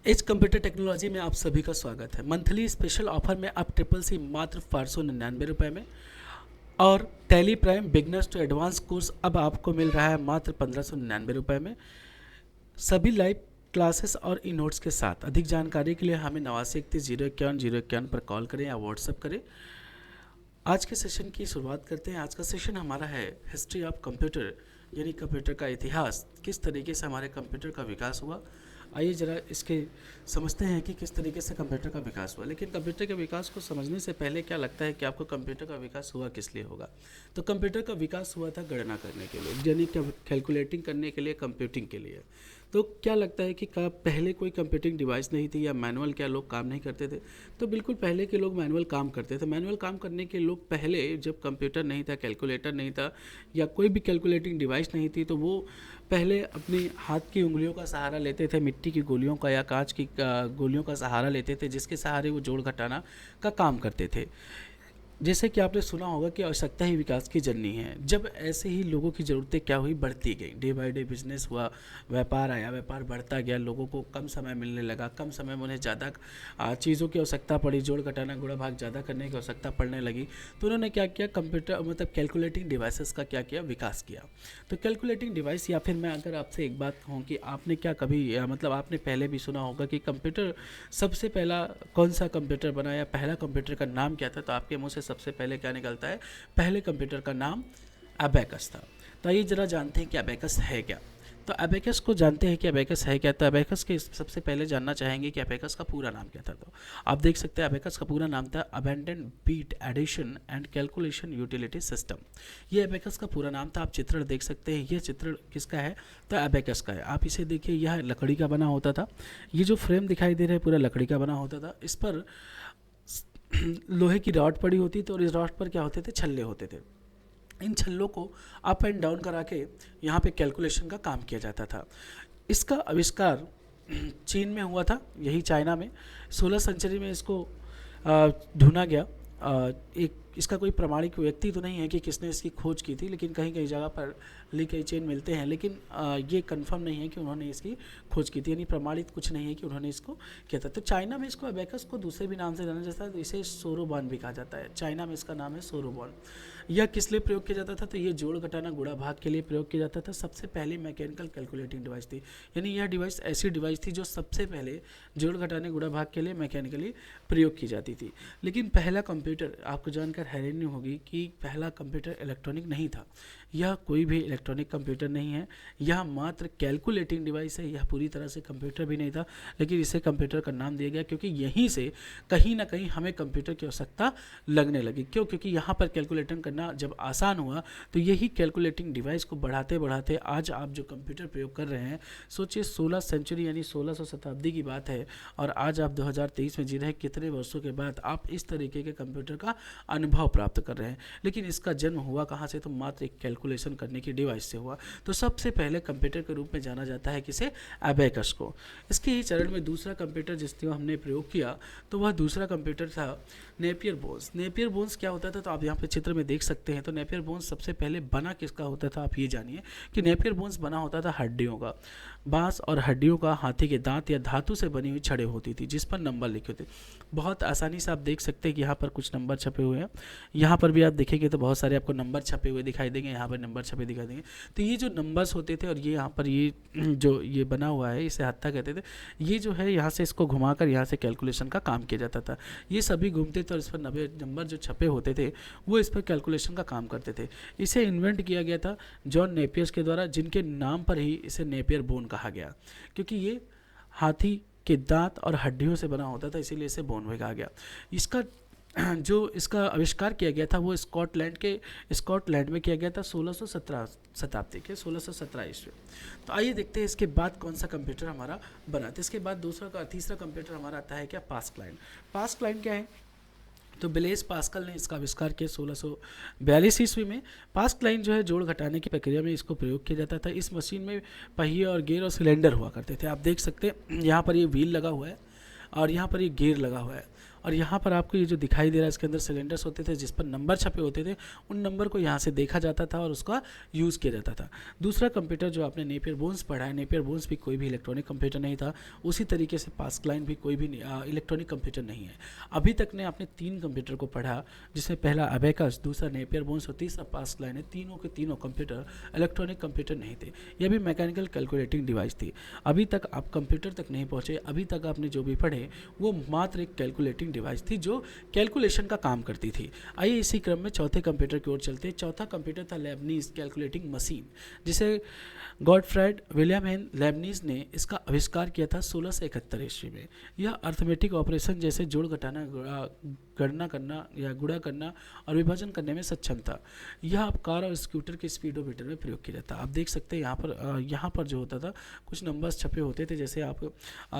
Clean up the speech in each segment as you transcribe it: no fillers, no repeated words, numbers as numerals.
As computer technology में आप सभी का स्वागत है। मंथली स्पेशल ऑफर में आप ट्रिपल सी मात्र 499 में और Tally Prime beginners to advance course अब आपको मिल रहा है मात्र 1599 में, सभी लाइव क्लासेस और ई नोट्स के साथ। अधिक जानकारी के लिए हमें 8931 पर कॉल करें या व्हाट्सएप करें। आज के सेशन की शुरुआत करते हैं। आज का सेशन हमारा है हिस्ट्री ऑफ कंप्यूटर, यानी कंप्यूटर का इतिहास, किस तरीके से हमारे कंप्यूटर का विकास हुआ। आइए ज़रा इसके समझते हैं कि किस तरीके से कंप्यूटर का विकास हुआ। लेकिन कंप्यूटर के विकास को समझने से पहले क्या लगता है कि आपको कंप्यूटर का विकास हुआ किस लिए होगा। तो कंप्यूटर का विकास हुआ था गणना करने के लिए, यानी कैलकुलेटिंग करने के लिए, कंप्यूटिंग के लिए। तो क्या लगता है कि पहले कोई कंप्यूटिंग डिवाइस नहीं थी या मैनुअल क्या लोग काम नहीं करते थे। तो बिल्कुल पहले के लोग मैनुअल काम करते थे। मैनुअल काम करने के लोग पहले, जब कंप्यूटर नहीं था, कैलकुलेटर नहीं था या कोई भी कैलकुलेटिंग डिवाइस नहीं थी, तो वो पहले अपनी हाथ की उंगलियों का सहारा लेते थे, मिट्टी की गोलियों का या कांच की गोलियों का सहारा लेते थे, जिसके सहारे वो जोड़ घटाना का काम करते थे। जैसे कि आपने सुना होगा कि आवश्यकता ही विकास की जननी है। जब ऐसे ही लोगों की ज़रूरतें क्या हुई, बढ़ती गई। डे बाय डे बिजनेस हुआ, व्यापार आया, व्यापार बढ़ता गया, लोगों को कम समय मिलने लगा, कम समय में उन्हें ज़्यादा चीज़ों की आवश्यकता पड़ी, जोड़ घटाना गुणा भाग ज़्यादा करने की आवश्यकता पड़ने लगी। तो उन्होंने क्या किया, कंप्यूटर मतलब कैलकुलेटिंग डिवाइसेस का क्या किया, विकास किया। तो कैलकुलेटिंग डिवाइस, या फिर मैं अगर आपसे एक बात कहूँ कि आपने क्या कभी मतलब आपने पहले भी सुना होगा कि कंप्यूटर सबसे पहला कौन सा कंप्यूटर बना या पहला कंप्यूटर का नाम क्या था, तो आपके मुंह से सबसे पहले क्या निकलता है, पहले कंप्यूटर का नाम अबेकस था। तो आइए जरा जानते हैं कि अबेकस है क्या। तो अबेकस को जानते हैं कि अबेकस है क्या। तो अबेकस के सबसे पहले जानना चाहेंगे कि अबेकस का पूरा नाम क्या था। तो आप देख सकते हैं अबेकस का पूरा नाम था abundant beat addition and calculation utility system. ये अबेकस का पूरा नाम था। आप चित्रण देख सकते हैं, ये चित्रण किसका है, तो अबेकस का है। आप इसे देखिए, यह लकड़ी का बना होता था। ये जो फ्रेम दिखाई दे रहा है पूरा लकड़ी का बना होता था। इस पर लोहे की रॉड पड़ी होती थी और इस रॉड पर क्या होते थे, छल्ले होते थे। इन छल्लों को अप एंड डाउन करा के यहाँ पे कैलकुलेशन का काम किया जाता था। इसका आविष्कार चीन में हुआ था, यही चाइना में। 16 सेंचुरी में इसको ढूंढा गया। एक इसका कोई प्रमाणिक व्यक्ति तो नहीं है कि किसने इसकी खोज की थी, लेकिन कहीं कहीं जगह पर ली कई चेन मिलते हैं, लेकिन ये कंफर्म नहीं है कि उन्होंने इसकी खोज की थी, यानी प्रमाणित कुछ नहीं है कि उन्होंने इसको किया था। तो चाइना में इसको अबेकस को दूसरे भी नाम से जाना जाता है, तो इसे सोरोबॉन भी कहा जाता है। चाइना में इसका नाम है सोरोबॉन। यह किस लिए प्रयोग किया जाता था, तो ये जोड़ घटाना गुणा भाग के लिए प्रयोग किया जाता था। सबसे पहले मैकेनिकल कैलकुलेटिंग डिवाइस थी, यानी यह डिवाइस ऐसी डिवाइस थी जो सबसे पहले जोड़ घटाने गुणा भाग के लिए मैकेनिकली प्रयोग की जाती थी। लेकिन पहला कंप्यूटर, आपको जानकर हैरानी होगी कि पहला कंप्यूटर इलेक्ट्रॉनिक नहीं था। यह कोई भी इलेक्ट्रॉनिक कंप्यूटर नहीं है, यह मात्र कैलकुलेटिंग डिवाइस है। यह पूरी तरह से कंप्यूटर भी नहीं था, लेकिन इसे कंप्यूटर का नाम दिया गया क्योंकि यहीं से कहीं ना कहीं हमें कंप्यूटर की आवश्यकता लगने लगी। क्यों? क्योंकि यहाँ पर कैलकुलेटिंग करना जब आसान हुआ, तो यही कैलकुलेटिंग डिवाइस को बढ़ाते बढ़ाते आज आप जो कंप्यूटर प्रयोग कर रहे हैं, सोचिए 16 सेंचुरी यानी 1600 शताब्दी की बात है, और आज आप 2023 में जी रहे हैं। कितने वर्षों के बाद आप इस तरीके के कंप्यूटर का अनुभव प्राप्त कर रहे हैं। लेकिन इसका जन्म हुआ कहाँ से, तो मात्र एक कैलकुलेशन करने की डिवाइस से हुआ। तो सबसे पहले कंप्यूटर के रूप में जाना जाता है किसे, अबेकस को। इसके ही चरण में दूसरा कंप्यूटर जिसका हमने प्रयोग किया, तो वह दूसरा कंप्यूटर था नेपियर बोन्स। नेपियर बोन्स क्या होता था, तो आप यहाँ पे चित्र में देख सकते हैं। तो नेपियर बोन्स सबसे पहले बना किसका होता था, आप ये जानिए कि नेपियर बोन्स बना होता था हड्डियों का। बांस और हड्डियों का, हाथी के दांत या धातु से बनी हुई छड़ें होती थी जिस पर नंबर लिखे होते। बहुत आसानी से आप देख सकते हैं कि यहाँ पर कुछ नंबर छपे हुए हैं। यहाँ पर भी आप देखेंगे तो बहुत सारे आपको नंबर छपे हुए दिखाई देंगे, यहाँ पर नंबर छपे दिखाई देंगे। तो ये जो नंबर्स होते थे, और ये यहाँ पर ये जो ये बना हुआ है, इसे हत्था कहते थे। ये जो है यहाँ से इसको घुमाकर यहाँ से कैलकुलेशन का काम किया जाता था। ये सभी घूमते थे और इस पर 90 नंबर जो छपे होते थे वो इस पर कैलकुलेशन का काम करते थे। इसे इन्वेंट किया गया था जॉन नेपियर के द्वारा, जिनके नाम पर ही इसे नेपियर बोन कहा गया, क्योंकि ये हाथी के दांत और हड्डियों से बना होता था, इसीलिए इसे बोन भी कहा गया। इसका जो इसका आविष्कार किया गया था वो स्कॉटलैंड में किया गया था 1617 शताब्दी के 1617 ईस्वी। तो आइए देखते हैं इसके बाद कौन सा कंप्यूटर हमारा बना। तो इसके बाद तीसरा कंप्यूटर हमारा आता है क्या, पास्कलाइन। पास्कलाइन क्या है, तो ब्लेस पास्कल ने इसका आविष्कार किया 1642 ईस्वी में। पास्कलाइन जो है जोड़ घटाने की प्रक्रिया में इसको प्रयोग किया जाता था। इस मशीन में पहिए और गियर और सिलेंडर हुआ करते थे। आप देख सकते हैं यहाँ पर ये व्हील लगा हुआ है और यहाँ पर ये गियर लगा हुआ है, और यहाँ पर आपको ये जो दिखाई दे रहा है इसके अंदर सिलेंडर्स होते थे जिस पर नंबर छपे होते थे, उन नंबर को यहाँ से देखा जाता था और उसका यूज़ किया जाता था। दूसरा कंप्यूटर जो आपने नेपियर बोन्स पढ़ा है, नेपियर बोन्स भी कोई भी इलेक्ट्रॉनिक कंप्यूटर नहीं था, उसी तरीके से पास्कलाइन भी कोई भी इलेक्ट्रॉनिक कंप्यूटर नहीं है। अभी तक ने आपने 3 कंप्यूटर को पढ़ा, जिसमें पहला अबेकस, दूसरा नेपियर बोन्स और तीसरा पास्कलाइन है। तीनों के तीनों कंप्यूटर इलेक्ट्रॉनिक कंप्यूटर नहीं थे, ये भी मैकेनिकल कैलकुलेटिंग डिवाइस थी। अभी तक आप कंप्यूटर तक नहीं पहुँचे, अभी तक आपने जो भी पढ़े वो मात्र एक कैलकुलेटिंग डिवाइस थी जो कैलकुलेशन का काम करती थी। आइए इसी क्रम में चौथे कंप्यूटर की ओर चलते हैं। चौथा कंप्यूटर था लेबनीज कैलकुलेटिंग मशीन, जिसे गॉडफ्राइड विलियम हेन लेबनीज ने इसका आविष्कार किया था 1671 ईस्वी में। यह अर्थमेटिक ऑपरेशन जैसे जोड़ घटाना, गणना करना या गुणा करना और विभाजन करने में सक्षम था। यह अब कार और स्कूटर के स्पीडोमीटर में प्रयोग किया जाता है। आप देख सकते हैं यहाँ पर जो होता था कुछ नंबर्स छपे होते थे, जैसे आप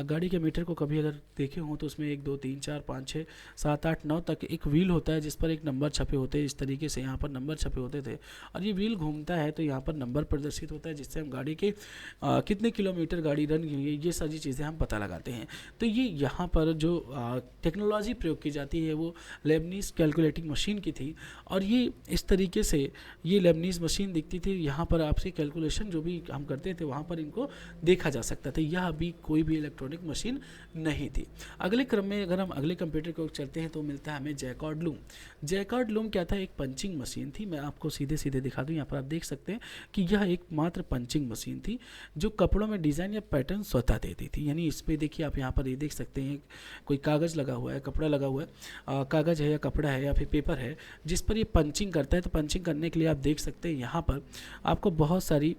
गाड़ी के मीटर को कभी अगर देखे हों तो उसमें 1 2 3 4 5 6 7 8 9 तक एक व्हील होता है जिस पर एक नंबर छपे होते हैं। इस तरीके से यहाँ पर नंबर छपे होते थे और ये व्हील घूमता है तो यहाँ पर नंबर प्रदर्शित होता है, जिससे हम गाड़ी के कितने किलोमीटर गाड़ी रन की है ये सारी चीज़ें हम पता लगाते हैं। तो ये यहाँ पर जो टेक्नोलॉजी प्रयोग की जाती है वो लेबनीज कैलकुलेटिंग मशीन की थी और ये इस तरीके से ये लेबनीज मशीन दिखती थी। यहाँ पर आपसे कैलकुलेशन जो भी हम करते थे वहाँ पर इनको देखा जा सकता था। यह अभी कोई भी इलेक्ट्रॉनिक मशीन नहीं थी। अगले क्रम में अगर हम अगले कंप्यूटर की ओर चलते हैं तो मिलता है हमें जैकार्ड लूम। जैकार्ड लूम क्या था? एक पंचिंग मशीन थी। मैं आपको सीधे सीधे दिखा दूँ, यहाँ पर आप देख सकते हैं कि यह एक मात्र पंचिंग मशीन थी जो कपड़ों में डिज़ाइन या पैटर्न स्वतः देती थी। यानी इस पर देखिए आप यहाँ पर ये देख सकते हैं कोई कागज़ लगा हुआ है, कपड़ा लगा हुआ है, कागज़ है या कपड़ा है या फिर पेपर है जिस पर ये पंचिंग करता है। तो पंचिंग करने के लिए आप देख सकते हैं यहाँ पर आपको बहुत सारी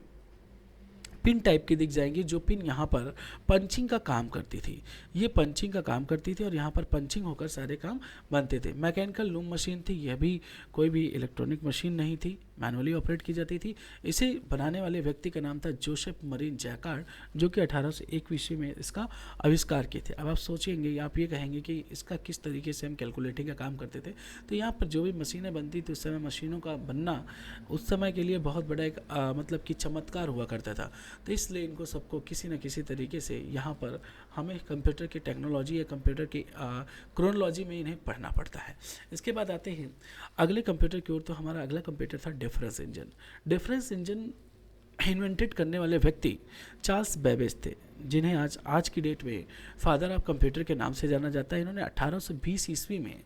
पिन टाइप की दिख जाएंगी, जो पिन यहाँ पर पंचिंग का काम करती थी। ये पंचिंग का काम करती थी और यहाँ पर पंचिंग होकर सारे काम बनते थे। मैकेनिकल लूम मशीन थी, यह भी कोई भी इलेक्ट्रॉनिक मशीन नहीं थी, मैनुअली ऑपरेट की जाती थी। इसे बनाने वाले व्यक्ति का नाम था जोसेफ मरीन जैकार्ड, जो कि 1801 ईस्वी में इसका आविष्कार किए थे। अब आप सोचेंगे, आप ये कहेंगे कि इसका किस तरीके से हम कैलकुलेटिंग का काम करते थे। तो यहाँ पर जो भी मशीनें बनती थी उस समय मशीनों का बनना उस समय के लिए बहुत बड़ा एक मतलब कि चमत्कार हुआ करता था। तो इसलिए इनको सबको किसी न किसी तरीके से यहाँ पर हमें कंप्यूटर की टेक्नोलॉजी या कंप्यूटर की क्रोनोलॉजी में इन्हें पढ़ना पड़ता है। इसके बाद आते हैं अगले कंप्यूटर की ओर। तो हमारा अगला कंप्यूटर था difference engine. Difference engine invented करने वाले व्यक्ति चार्ल्स बेबेज थे, जिन्हें आज की डेट में फादर ऑफ कंप्यूटर के नाम से जाना जाता है। इन्होंने 1820 ईस्वी में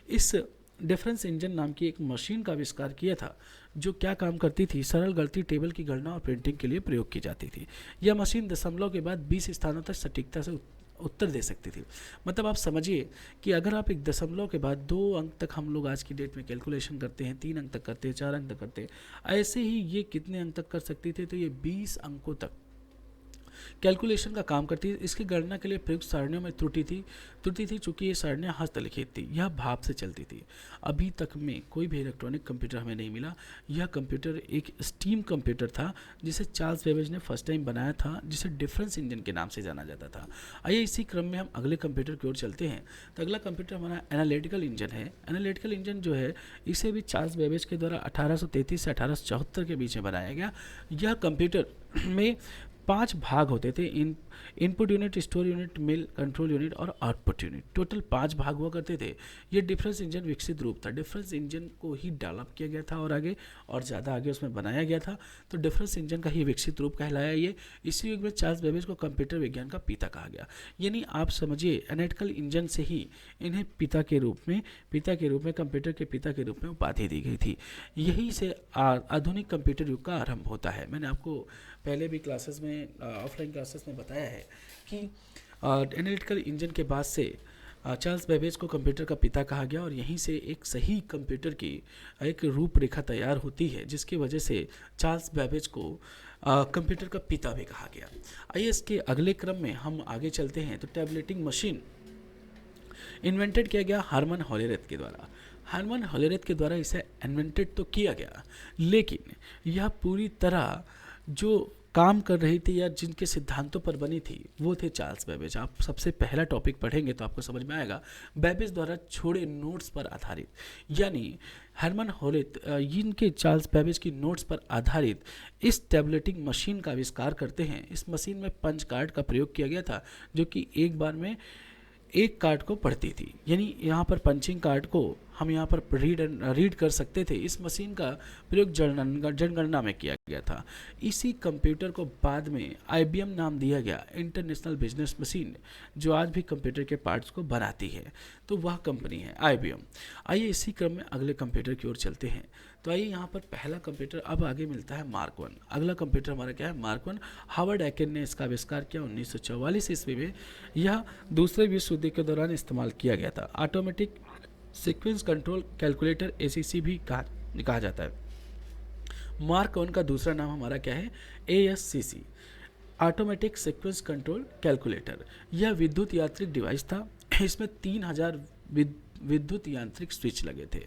इस डिफरेंस इंजन नाम की एक मशीन का आविष्कार किया था जो क्या काम करती थी? सरल गणितीय टेबल की गणना और प्रिंटिंग के लिए प्रयोग की जाती थी। यह मशीन दशमलव के बाद 20 स्थानों तक सटीकता से उत्तर दे सकती थी। मतलब आप समझिए कि अगर आप एक दशमलव के बाद 2 अंक तक हम लोग आज की डेट में कैलकुलेशन करते हैं, 3 अंक तक करते हैं, 4 अंक तक करते हैं, ऐसे ही ये कितने अंक तक कर सकती थी? तो ये 20 अंकों तक कैलकुलेशन का काम करती है। इसकी गणना के लिए प्रयुक्त सारणियों में त्रुटि थी चूंकि ये सारणियाँ हस्तलिखित थी, यह भाप से चलती थी। अभी तक में कोई भी इलेक्ट्रॉनिक कंप्यूटर हमें नहीं मिला। यह कंप्यूटर एक स्टीम कंप्यूटर था जिसे चार्ल्स बेबेज ने फर्स्ट टाइम बनाया था, जिसे डिफरेंस इंजन के नाम से जाना जाता था। आइए इसी क्रम में हम अगले कंप्यूटर की ओर चलते हैं। तो अगला कंप्यूटर हमारा एनालिटिकल इंजन है। एनालिटिकल इंजन जो है इसे भी चार्ल्स बेबेज के द्वारा 1833 से 1874 के बीच में बनाया गया। यह कंप्यूटर में 5 भाग होते थे, इनपुट यूनिट, स्टोर यूनिट, मिल कंट्रोल यूनिट और आउटपुट यूनिट। टोटल 5 भाग हुआ करते थे। ये डिफरेंस इंजन विकसित रूप था। डिफरेंस इंजन को ही डेवलप किया गया था और ज़्यादा आगे उसमें बनाया गया था। तो डिफरेंस इंजन का ही विकसित रूप कहलाया ये। इसी युग में चार्ल्स बेबेज को कंप्यूटर विज्ञान का पिता कहा गया। यानी आप समझिए एनालिटिकल इंजन से ही इन्हें पिता के रूप में कंप्यूटर के पिता के रूप में उपाधि दी गई थी। यही से आधुनिक कंप्यूटर युग का आरंभ होता है। मैंने आपको पहले भी क्लासेस में ऑफलाइन क्लासेस में बताया है कि एनालिटिकल इंजन के बाद से चार्ल्स बेबेज को कंप्यूटर का पिता कहा गया और यहीं से एक सही कंप्यूटर की एक रूपरेखा तैयार होती है, जिसकी वजह से चार्ल्स बेबेज को कंप्यूटर का पिता भी कहा गया। आइए इसके अगले क्रम में हम आगे चलते हैं। तो टैबलेटिंग मशीन इन्वेंटेड किया गया हरमन होलेरेथ के द्वारा। हरमन होलेरेथ के द्वारा इसे इन्वेंटेड तो किया गया, लेकिन यह पूरी तरह जो काम कर रही थी या जिनके सिद्धांतों पर बनी थी वो थे चार्ल्स बेबेज। आप सबसे पहला टॉपिक पढ़ेंगे तो आपको समझ में आएगा, बेबेज द्वारा छोड़े नोट्स पर आधारित, यानी हरमन होलेथ इनके चार्ल्स बेबेज की नोट्स पर आधारित इस टैबलेटिंग मशीन का आविष्कार करते हैं। इस मशीन में पंच कार्ड का प्रयोग किया गया था, जो कि एक बार में एक कार्ड को पढ़ती थी, यानी यहाँ पर पंचिंग कार्ड को हम यहाँ पर रीड कर सकते थे। इस मशीन का प्रयोग जनगणना में किया गया था। इसी कंप्यूटर को बाद में IBM नाम दिया गया, इंटरनेशनल बिजनेस मशीन, जो आज भी कंप्यूटर के पार्ट्स को बनाती है, तो वह कंपनी है IBM। आइए इसी क्रम में अगले कंप्यूटर की ओर चलते हैं। तो आइए यहाँ पर पहला कंप्यूटर अब आगे मिलता है मार्क 1। अगला कंप्यूटर हमारा क्या है? मार्क 1। हावर्ड एकेन ने इसका आविष्कार किया 1944 ईस्वी में। यह दूसरे विश्व युद्ध के दौरान इस्तेमाल किया गया था। Automatic sequence control calculator ACC भी कहा जाता है। मार्क 1 का दूसरा नाम हमारा क्या है? ASCC, automatic sequence control calculator. यह विद्युत यांत्रिक डिवाइस था। इसमें 3000 विद्युत यांत्रिक स्विच लगे थे।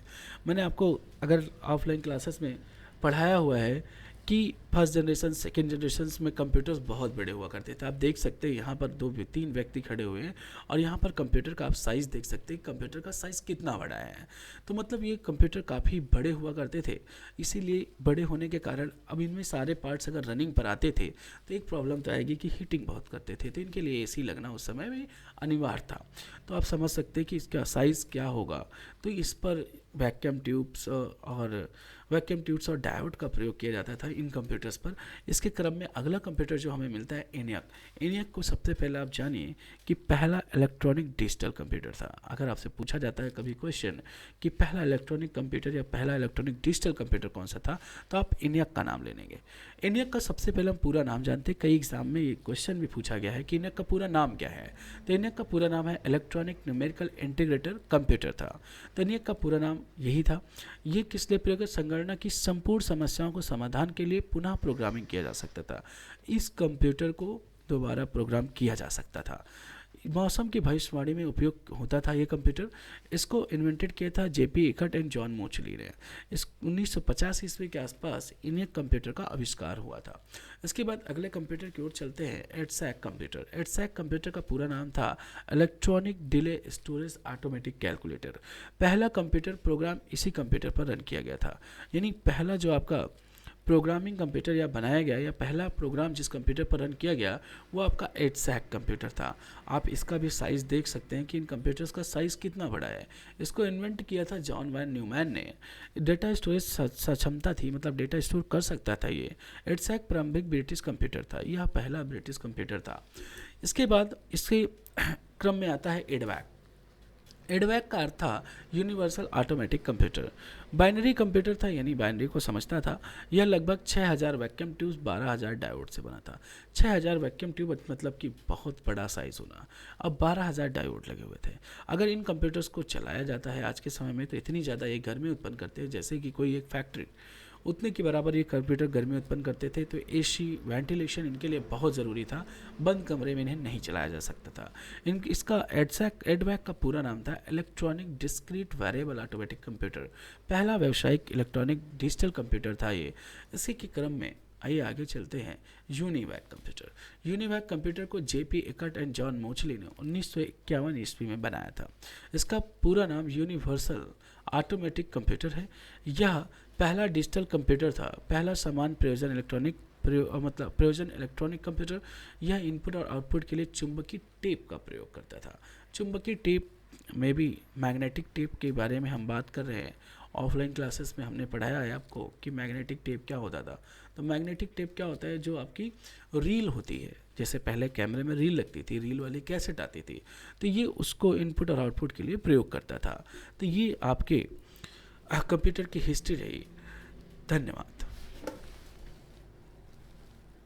मैंने आपको अगर ऑफलाइन क्लासेस में पढ़ाया हुआ है कि फर्स्ट जनरेशन सेकेंड जनरेशन में कंप्यूटर्स बहुत बड़े हुआ करते थे। आप देख सकते हैं यहाँ पर 2-3 व्यक्ति खड़े हुए हैं और यहाँ पर कंप्यूटर का आप साइज़ देख सकते हैं, कंप्यूटर का साइज़ कितना बड़ा है। तो मतलब ये कंप्यूटर काफ़ी बड़े हुआ करते थे। इसीलिए बड़े होने के कारण अब इनमें सारे पार्ट्स अगर रनिंग पर आते थे तो एक प्रॉब्लम तो आएगी कि हीटिंग बहुत करते थे, तो इनके लिए AC लगना उस समय में अनिवार्य था। तो आप समझ सकते हैं कि इसका साइज़ क्या होगा। तो इस पर वैक्यूम ट्यूब्स और डायोड का प्रयोग किया जाता था इन कंप्यूटर्स पर। इसके क्रम में अगला कंप्यूटर जो हमें मिलता है ENIAC को सबसे पहले आप जानिए कि पहला इलेक्ट्रॉनिक डिजिटल कंप्यूटर था। अगर आपसे पूछा जाता है कभी क्वेश्चन कि पहला इलेक्ट्रॉनिक कंप्यूटर या पहला इलेक्ट्रॉनिक डिजिटल कंप्यूटर कौन सा था, तो आप ENIAC का नाम ले लेंगे। ENIAC का सबसे पहले हम पूरा नाम जानते हैं। कई एग्जाम में ये क्वेश्चन भी पूछा गया है कि ENIAC का पूरा नाम क्या है। तो ENIAC का पूरा नाम है इलेक्ट्रॉनिक न्यूमेरिकल इंटीग्रेटर कंप्यूटर था। तो ENIAC का पूरा नाम यही था। ये किस लिए प्रयोग है? संगणना की संपूर्ण समस्याओं को समाधान के लिए पुनः प्रोग्रामिंग किया जा सकता था। इस कंप्यूटर को दोबारा प्रोग्राम किया जा सकता था। मौसम की भविष्यवाणी में उपयोग होता था ये कंप्यूटर। इसको इन्वेंटेड किया था JP इकर्ट एंड जॉन मोचली ने। इस 1950 ईस्वी के आसपास ENIAC कंप्यूटर का आविष्कार हुआ था। इसके बाद अगले कंप्यूटर की ओर चलते हैं, EDSAC कंप्यूटर। EDSAC कंप्यूटर का पूरा नाम था electronic delay storage automatic calculator. पहला कंप्यूटर प्रोग्राम इसी कंप्यूटर पर रन किया गया था। यानी पहला जो आपका प्रोग्रामिंग कंप्यूटर या बनाया गया या पहला प्रोग्राम जिस कंप्यूटर पर रन किया गया वो आपका EDSAC कंप्यूटर था। आप इसका भी साइज़ देख सकते हैं कि इन कंप्यूटर्स का साइज़ कितना बड़ा है। इसको इन्वेंट किया था जॉन वैन न्यूमैन ने। डेटा स्टोरेज सक्षमता थी, मतलब डेटा स्टोर कर सकता था ये। EDSAC प्रारंभिक ब्रिटिश कंप्यूटर था। यह पहला ब्रिटिश कंप्यूटर था। इसके बाद इसके क्रम में आता है EDVAC का अर्थ था universal automatic computer. Binary computer था, यानी बाइनरी को समझता था। यह लगभग 6000 वैक्यूम ट्यूब्स 12000 डायोड से बना था। 6000 वैक्यूम ट्यूब मतलब कि बहुत बड़ा साइज़ होना। अब 12000 डायोड लगे हुए थे। अगर इन कंप्यूटर्स को चलाया जाता है आज के समय में तो इतनी ज़्यादा ये गर्मी उत्पन्न करते हैं जैसे कि कोई एक फैक्ट्री, उतने के बराबर ये कंप्यूटर गर्मी उत्पन्न करते थे। तो AC वेंटिलेशन इनके लिए बहुत ज़रूरी था। बंद कमरे में इन्हें नहीं चलाया जा सकता था। इसका EDVAC का पूरा नाम था electronic discrete variable automatic computer. पहला व्यावसायिक इलेक्ट्रॉनिक डिजिटल कंप्यूटर था ये। इसी के क्रम में आइए आगे चलते हैं UNIVAC कंप्यूटर। UNIVAC कंप्यूटर को JP इकर्ट एंड जॉन मोचली ने 1951 ईस्वी में बनाया था। इसका पूरा नाम यूनिवर्सल ऑटोमेटिक कंप्यूटर है। यह पहला डिजिटल कंप्यूटर था, पहला समान प्रयोजन इलेक्ट्रॉनिक कंप्यूटर। यह इनपुट और आउटपुट के लिए चुंबकीय टेप का प्रयोग करता था। चुंबकीय टेप में भी मैग्नेटिक टेप के बारे में हम बात कर रहे हैं। ऑफलाइन क्लासेस में हमने पढ़ाया है आपको कि मैग्नेटिक टेप क्या होता था। तो मैग्नेटिक टेप क्या होता है? जो आपकी रील होती है, जैसे पहले कैमरे में रील लगती थी, रील वाली कैसेट आती थी, तो ये उसको इनपुट और आउटपुट के लिए प्रयोग करता था। तो ये आपके कंप्यूटर की हिस्ट्री रही। धन्यवाद।